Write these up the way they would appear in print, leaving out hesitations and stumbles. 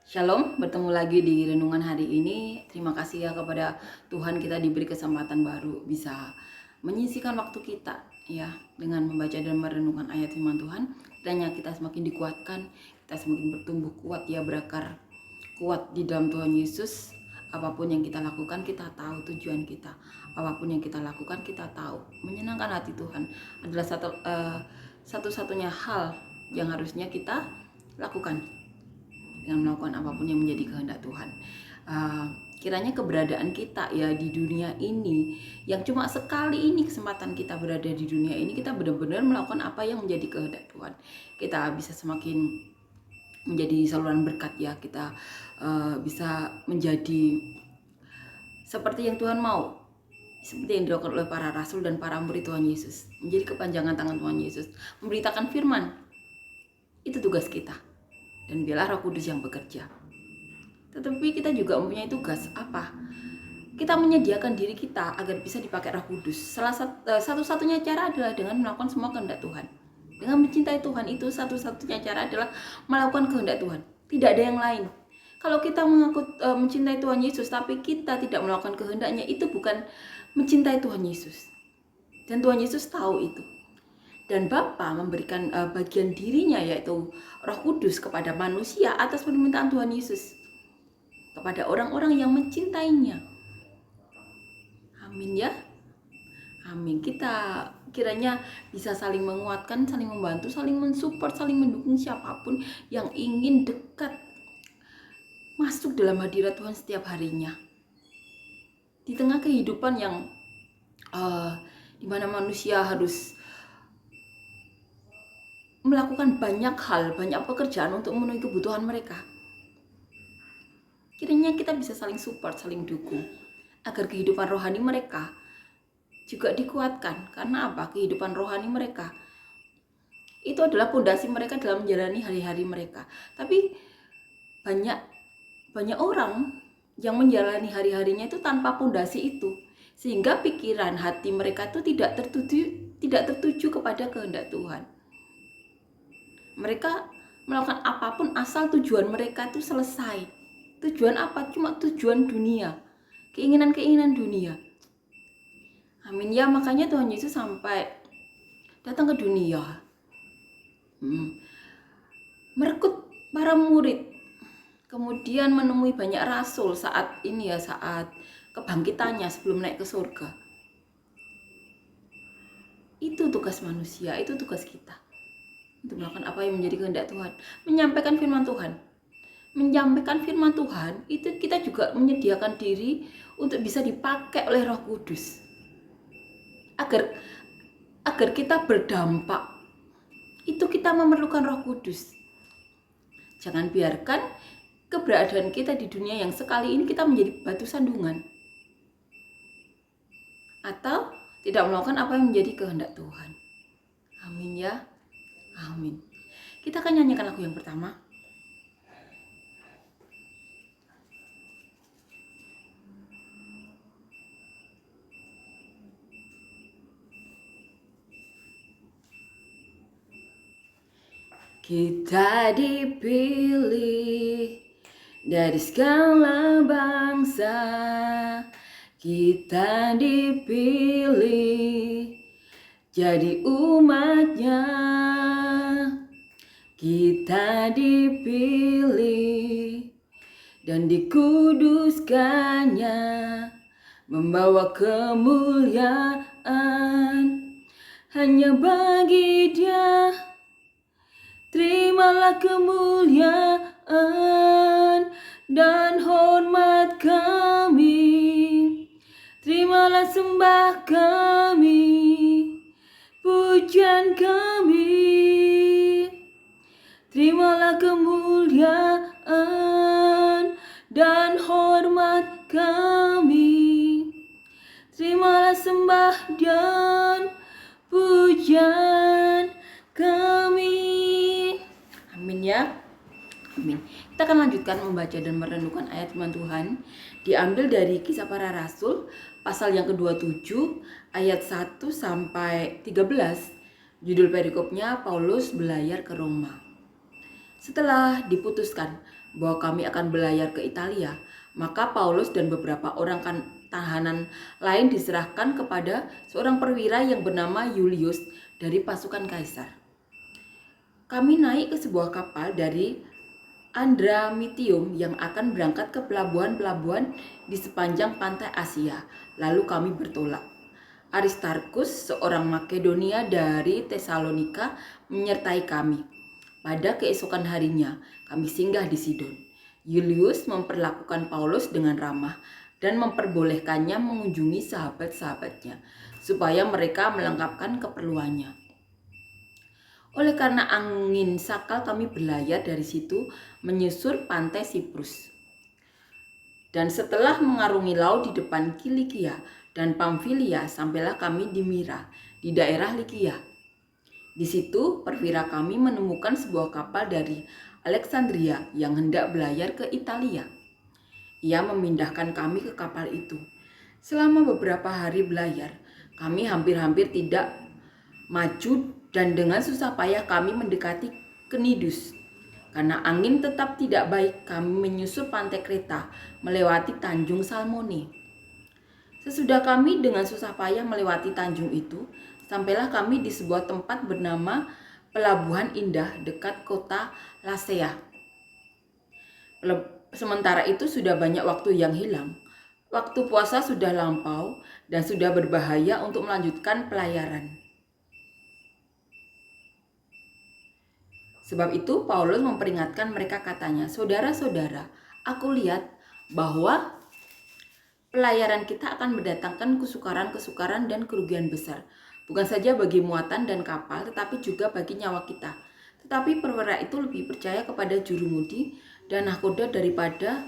Shalom, bertemu lagi di renungan hari ini. Terima kasih ya kepada Tuhan kita diberi kesempatan baru bisa menyisihkan waktu kita ya dengan membaca dan merenungkan ayat firman Tuhan. Kiranya kita semakin dikuatkan, kita semakin bertumbuh kuat ya, berakar kuat di dalam Tuhan Yesus. Apapun yang kita lakukan, kita tahu tujuan kita. Apapun yang kita lakukan, kita tahu menyenangkan hati Tuhan adalah satu-satunya hal yang harusnya kita lakukan dengan melakukan apapun yang menjadi kehendak Tuhan. Kiranya keberadaan kita ya di dunia ini, yang cuma sekali ini kesempatan kita berada di dunia ini, kita benar-benar melakukan apa yang menjadi kehendak Tuhan. Kita bisa semakin menjadi saluran berkat ya, kita bisa menjadi seperti yang Tuhan mau, seperti yang dilakukan oleh para rasul dan para murid Tuhan Yesus, menjadi kepanjangan tangan Tuhan Yesus, memberitakan firman. Itu tugas kita. Dan biarlah Roh Kudus yang bekerja. Tetapi kita juga mempunyai tugas apa? Kita menyediakan diri kita agar bisa dipakai Roh Kudus. Satu-satunya cara adalah dengan melakukan semua kehendak Tuhan. Dengan mencintai Tuhan itu satu-satunya cara adalah melakukan kehendak Tuhan. Tidak ada yang lain. Kalau kita mengaku mencintai Tuhan Yesus tapi kita tidak melakukan kehendaknya, itu bukan mencintai Tuhan Yesus. Dan Tuhan Yesus tahu itu. Dan Bapa memberikan bagian dirinya, yaitu Roh Kudus, kepada manusia atas permintaan Tuhan Yesus, kepada orang-orang yang mencintainya. Amin ya. Amin. Kita kiranya bisa saling menguatkan, saling membantu, saling mensupport, saling mendukung siapapun yang ingin dekat masuk dalam hadirat Tuhan setiap harinya. Di tengah kehidupan yang dimana manusia harus melakukan banyak hal, banyak pekerjaan untuk memenuhi kebutuhan mereka. Kiranya kita bisa saling support, saling dukung, agar kehidupan rohani mereka juga dikuatkan. Karena apa? Kehidupan rohani mereka itu adalah pondasi mereka dalam menjalani hari-hari mereka. Tapi banyak orang yang menjalani hari-harinya itu tanpa pondasi itu, sehingga pikiran hati mereka itu tidak tertuju kepada kehendak Tuhan. Mereka melakukan apapun asal tujuan mereka itu selesai. Tujuan apa? Cuma tujuan dunia. Keinginan-keinginan dunia. Amin ya, makanya Tuhan Yesus sampai datang ke dunia. Merekrut para murid. Kemudian menemui banyak rasul saat kebangkitannya sebelum naik ke surga. Itu tugas manusia, itu tugas kita. Untuk melakukan apa yang menjadi kehendak Tuhan, menyampaikan firman Tuhan. Menyampaikan firman Tuhan itu kita juga menyediakan diri untuk bisa dipakai oleh Roh Kudus, agar kita berdampak. Itu kita memerlukan Roh Kudus. Jangan biarkan keberadaan kita di dunia yang sekali ini kita menjadi batu sandungan, atau tidak melakukan apa yang menjadi kehendak Tuhan. Amin ya. Amin. Kita akan nyanyikan lagu yang pertama. Kita dipilih dari segala bangsa, kita dipilih jadi umatnya. Kita dipilih dan dikuduskannya, membawa kemuliaan hanya bagi Dia. Terimalah kemuliaan dan hormat kami. Terimalah sembah kami, pujian kami. Terimalah kemuliaan dan hormat kami. Terimalah sembah dan pujian kami. Amin ya. Amin. Kita akan lanjutkan membaca dan merenungkan ayat firman Tuhan, diambil dari Kisah Para Rasul pasal yang ke-27 ayat 1 sampai 13. Judul perikopnya Paulus belayar ke Roma. Setelah diputuskan bahwa kami akan berlayar ke Italia, maka Paulus dan beberapa orang tahanan lain diserahkan kepada seorang perwira yang bernama Julius dari pasukan kaisar. Kami naik ke sebuah kapal dari Andramitium yang akan berangkat ke pelabuhan-pelabuhan di sepanjang pantai Asia. Lalu kami bertolak. Aristarkus, seorang Makedonia dari Tesalonika, menyertai kami. Pada keesokan harinya, kami singgah di Sidon. Julius memperlakukan Paulus dengan ramah dan memperbolehkannya mengunjungi sahabat-sahabatnya, supaya mereka melengkapkan keperluannya. Oleh karena angin sakal, kami berlayar dari situ menyusur pantai Siprus. Dan setelah mengarungi laut di depan Kilikia dan Pamfilia, sampailah kami di Mira, di daerah Likia. Di situ perwira kami menemukan sebuah kapal dari Alexandria yang hendak berlayar ke Italia. Ia memindahkan kami ke kapal itu. Selama beberapa hari berlayar, kami hampir-hampir tidak maju dan dengan susah payah kami mendekati Knidus. Karena angin tetap tidak baik, kami menyusur pantai Kreta melewati Tanjung Salmone. Sesudah kami dengan susah payah melewati tanjung itu, sampailah kami di sebuah tempat bernama Pelabuhan Indah dekat kota Lasea. Sementara itu sudah banyak waktu yang hilang. Waktu puasa sudah lampau dan sudah berbahaya untuk melanjutkan pelayaran. Sebab itu Paulus memperingatkan mereka, katanya, "Saudara-saudara, aku lihat bahwa pelayaran kita akan mendatangkan kesukaran-kesukaran dan kerugian besar. Bukan saja bagi muatan dan kapal, tetapi juga bagi nyawa kita. Tetapi perwira itu lebih percaya kepada jurumudi dan nahkoda daripada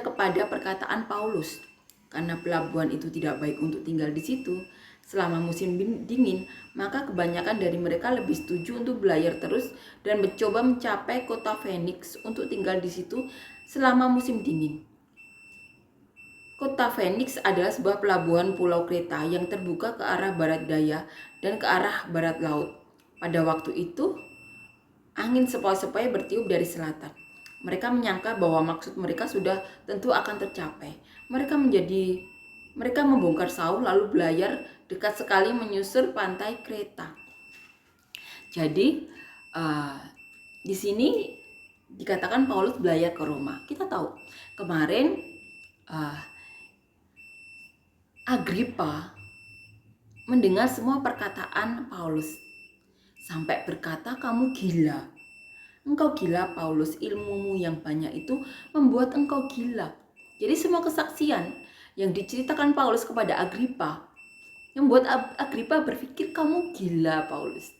kepada perkataan Paulus. Karena pelabuhan itu tidak baik untuk tinggal di situ selama musim dingin, maka kebanyakan dari mereka lebih setuju untuk berlayar terus dan mencoba mencapai kota Phoenix untuk tinggal di situ selama musim dingin. Kota Phoenix adalah sebuah pelabuhan pulau Kreta yang terbuka ke arah barat daya dan ke arah barat laut. Pada waktu itu, angin sepoi-sepoi bertiup dari selatan. Mereka menyangka bahwa maksud mereka sudah tentu akan tercapai. Mereka membongkar sauh lalu berlayar dekat sekali menyusur pantai Kreta. Jadi di sini dikatakan Paulus berlayar ke Roma. Kita tahu kemarin Agripa mendengar semua perkataan Paulus sampai berkata, "Kamu gila. Engkau gila, Paulus. Ilmumu yang banyak itu membuat engkau gila." Jadi semua kesaksian yang diceritakan Paulus kepada Agripa membuat Agripa berpikir, "Kamu gila, Paulus."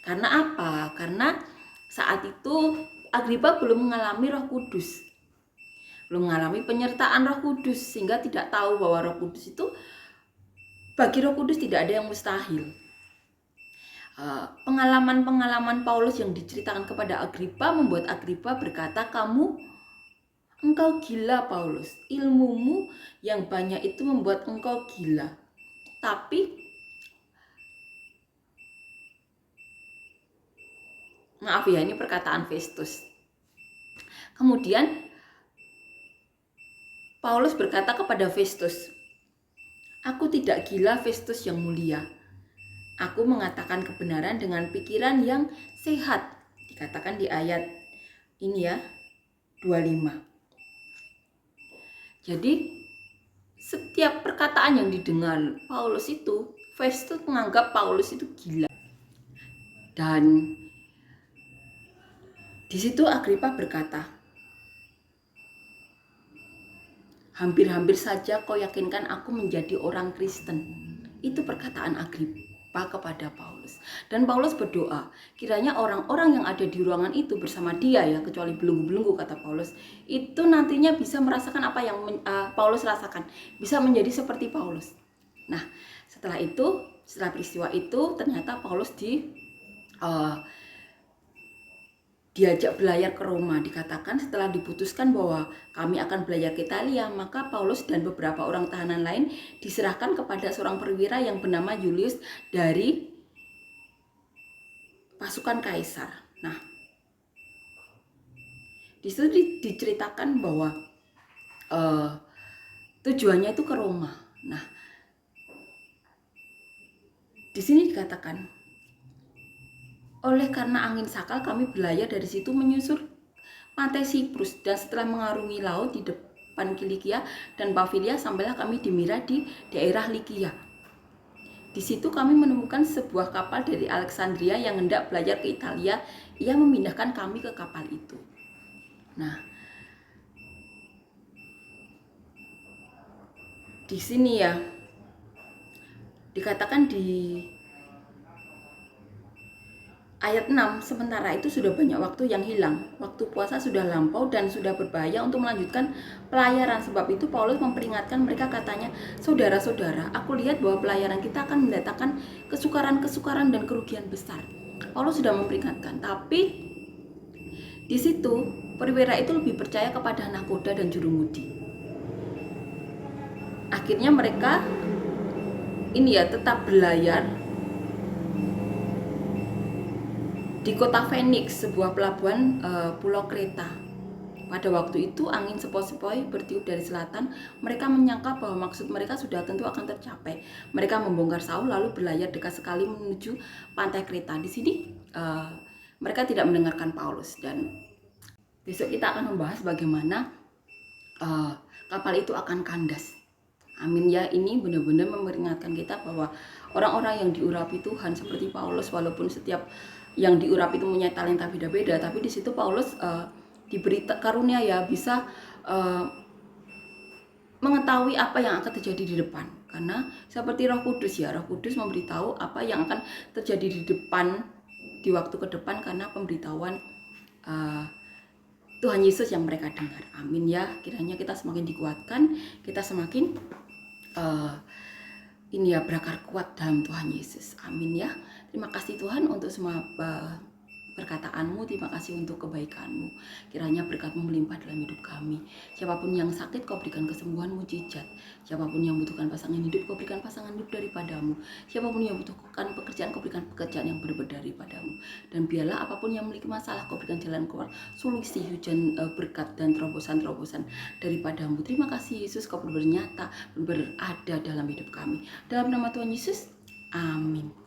Karena apa? Karena saat itu Agripa belum mengalami Roh Kudus. Belum mengalami penyertaan Roh Kudus, sehingga tidak tahu bahwa Roh Kudus itu, bagi Roh Kudus tidak ada yang mustahil. Pengalaman-pengalaman Paulus yang diceritakan kepada Agripa membuat Agripa berkata, engkau gila, Paulus. Ilmumu yang banyak itu membuat engkau gila. Tapi maaf ya, ini perkataan Festus. Kemudian Paulus berkata kepada Festus, "Aku tidak gila, Festus yang mulia. Aku mengatakan kebenaran dengan pikiran yang sehat." Dikatakan di ayat ini ya, 25. Jadi setiap perkataan yang didengar Paulus itu, Festus menganggap Paulus itu gila. Dan di situ Agripa berkata, "Hampir-hampir saja kau yakinkan aku menjadi orang Kristen." Itu perkataan Agripa kepada Paulus. Dan Paulus berdoa, kiranya orang-orang yang ada di ruangan itu bersama dia, ya, kecuali belenggu-belenggu, kata Paulus, itu nantinya bisa merasakan apa yang Paulus rasakan, bisa menjadi seperti Paulus. Nah, setelah peristiwa itu, ternyata Paulus diajak berlayar ke Roma. Dikatakan setelah diputuskan bahwa kami akan berlayar ke Italia, maka Paulus dan beberapa orang tahanan lain diserahkan kepada seorang perwira yang bernama Julius dari pasukan kaisar. Nah, di situ diceritakan bahwa tujuannya itu ke Roma. Nah, di sini dikatakan, oleh karena angin sakal kami berlayar dari situ menyusur pantai Siprus, dan setelah mengarungi laut di depan Kilikia dan Pamfilia, sampailah kami di Mira di daerah Likia. Di situ kami menemukan sebuah kapal dari Alexandria yang hendak belajar ke Italia. Ia memindahkan kami ke kapal itu. Nah, di sini ya dikatakan di ayat 6, sementara itu sudah banyak waktu yang hilang. Waktu puasa sudah lampau dan sudah berbahaya untuk melanjutkan pelayaran. Sebab itu Paulus memperingatkan mereka, katanya, saudara-saudara, aku lihat bahwa pelayaran kita akan mendatangkan kesukaran-kesukaran dan kerugian besar. Paulus sudah memperingatkan, tapi di situ perwira itu lebih percaya kepada nahkoda dan jurumudi. Akhirnya mereka tetap berlayar di kota Phoenix, sebuah pelabuhan pulau Kreta. Pada waktu itu angin sepoi-sepoi bertiup dari selatan. Mereka menyangka bahwa maksud mereka sudah tentu akan tercapai. Mereka membongkar Saul lalu berlayar dekat sekali menuju pantai Kreta. Di sini mereka tidak mendengarkan Paulus, dan besok kita akan membahas bagaimana kapal itu akan kandas. Amin ya. Ini benar-benar memperingatkan kita bahwa orang-orang yang diurapi Tuhan seperti Paulus, walaupun setiap yang diurapi itu punya talenta beda-beda, tapi di situ Paulus diberi karunia ya, bisa mengetahui apa yang akan terjadi di depan. Karena seperti Roh Kudus ya, Roh Kudus memberitahu apa yang akan terjadi di depan, di waktu ke depan, karena pemberitahuan Tuhan Yesus yang mereka dengar. Amin ya. Kiranya kita semakin dikuatkan, kita semakin berakar kuat dalam Tuhan Yesus. Amin ya. Terima kasih Tuhan untuk semua perkataanmu, terima kasih untuk kebaikanmu. Kiranya berkat-Mu melimpah dalam hidup kami. Siapapun yang sakit, Kau berikan kesembuhan mujizat. Siapapun yang membutuhkan pasangan hidup, Kau berikan pasangan hidup daripadamu. Siapapun yang membutuhkan pekerjaan, Kau berikan pekerjaan yang benar-benar daripadamu. Dan biarlah apapun yang memiliki masalah, Kau berikan jalan keluar, solusi, hujan berkat dan terobosan-terobosan daripadamu. Terima kasih Yesus, Kau benar-benar nyata, benar-benar ada dalam hidup kami. Dalam nama Tuhan Yesus, amin.